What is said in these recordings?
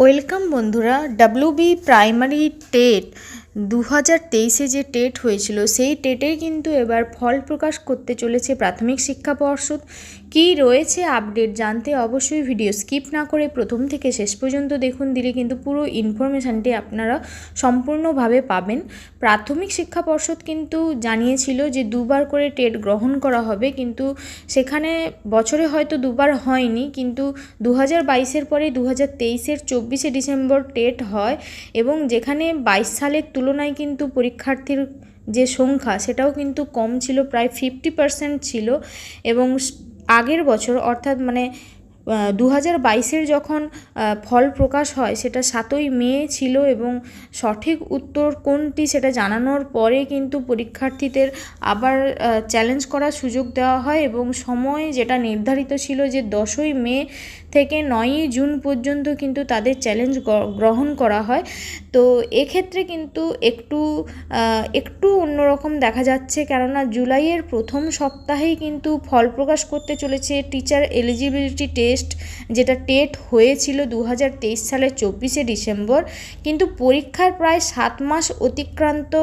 Welcome বন্ধুরা। WB primary TET 2023-এ যে TET হয়েছিল সেই টেটের কিন্তু এবার ফল প্রকাশ করতে চলেছে প্রাথমিক শিক্ষা পর্ষদ। কী রয়েছে আপডেট জানতে অবশ্যই ভিডিও স্কিপ না করে প্রথম থেকে শেষ পর্যন্ত দেখুন, দিলে কিন্তু পুরো ইনফরমেশানটি আপনারা সম্পূর্ণভাবে পাবেন। প্রাথমিক শিক্ষা পর্ষদ কিন্তু জানিয়েছিল যে দুবার করে টেট গ্রহণ করা হবে, কিন্তু সেখানে বছরে হয়তো দুবার হয়নি, কিন্তু 2022-এর পরে 2023-এর 24শে ডিসেম্বর টেট হয় এবং যেখানে 22 সালের তুলনায় কিন্তু পরীক্ষার্থীর যে সংখ্যা সেটাও কিন্তু কম ছিল, প্রায় 50% ছিল। এবং আগের বছর অর্থাৎ 2022-এর যখন ফল প্রকাশ হয় সেটা 7ই মে ছিল এবং সঠিক উত্তর কোনটি সেটা জানানোর পরে কিন্তু পরীক্ষার্থীদের আবার চ্যালেঞ্জ করার সুযোগ দেওয়া হয় এবং সময় যেটা নির্ধারিত ছিল যে 10ই মে থেকে 9ই জুন পর্যন্ত কিন্তু তাদের চ্যালেঞ্জ গ্রহণ করা হয়। তো এক্ষেত্রে কিন্তু একটু অন্যরকম দেখা যাচ্ছে, কেননা জুলাইয়ের প্রথম সপ্তাহেই কিন্তু ফল প্রকাশ করতে চলেছে টিচার এলিজিবিলিটি টেস্ট, যেটা টেট হয়েছিল 2023 সালের 24শে ডিসেম্বর। কিন্তু পরীক্ষার প্রায় 7 মাস অতিক্রান্ত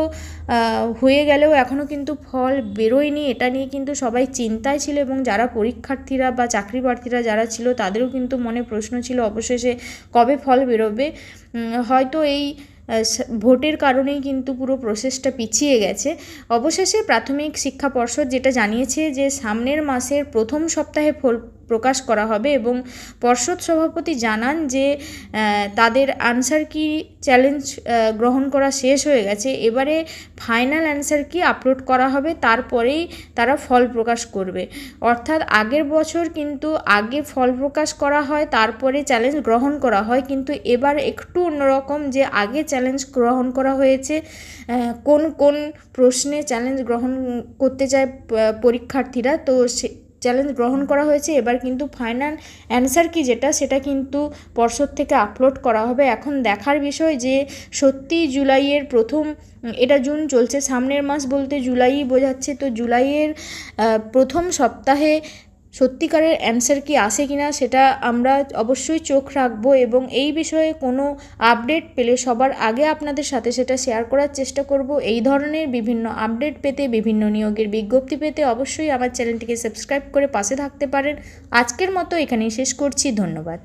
হয়ে গেলেও এখনও কিন্তু ফল বেরোয়নি। এটা নিয়ে কিন্তু সবাই চিন্তায় ছিল এবং যারা পরীক্ষার্থীরা বা চাকরি প্রার্থীরা যারা ছিল তাদেরও কিন্তু মনে প্রশ্ন ছিল অবশেষে কবে ফল বেরোবে। হয়তো এই ভোটের কারণেই কিন্তু পুরো প্রসেসটা পিছিয়ে গেছে। অবশেষে প্রাথমিক শিক্ষা পর্ষদ যেটা জানিয়েছে যে সামনের মাসের প্রথম সপ্তাহে ফল প্রকাশ করা হবে এবং পর্ষদ সভাপতি জানান যে তাদের আনসার কি চ্যালেঞ্জ গ্রহণ করা শেষ হয়ে গেছে, এবারে ফাইনাল অ্যান্সার কি আপলোড করা হবে, তারপরেই তারা ফল প্রকাশ করবে। অর্থাৎ আগের বছর কিন্তু আগে ফল প্রকাশ করা হয় তারপরে চ্যালেঞ্জ গ্রহণ করা হয়, কিন্তু এবার একটু অন্যরকম, যে আগে চ্যালেঞ্জ গ্রহণ করা হয়েছে কোন কোন প্রশ্নে চ্যালেঞ্জ গ্রহণ করতে চায় পরীক্ষার্থীরা, তো সে চ্যালেঞ্জ গ্রহণ করা হয়েছে। এবার কিন্তু ফাইনাল অ্যান্সার কি সেটা কিন্তু পর্ষদ থেকে আপলোড করা হবে। এখন দেখার বিষয় যে সত্যি জুলাইয়ের প্রথম, এটা জুন চলছে, সামনের মাস বলতে জুলাইই বোঝাচ্ছে, তো জুলাইয়ের প্রথম সপ্তাহে সত্যিকারের অ্যান্সার কি আসে কিনা সেটা আমরা অবশ্যই চোখ রাখবো এবং এই বিষয়ে কোনো আপডেট পেলে সবার আগে আপনাদের সাথে সেটা শেয়ার করার চেষ্টা করব। এই ধরনের বিভিন্ন আপডেট পেতে, বিভিন্ন নিয়োগের বিজ্ঞপ্তি পেতে অবশ্যই আমার চ্যানেলটিকে সাবস্ক্রাইব করে পাশে থাকতে পারেন। আজকের মতো এখানেই শেষ করছি, ধন্যবাদ।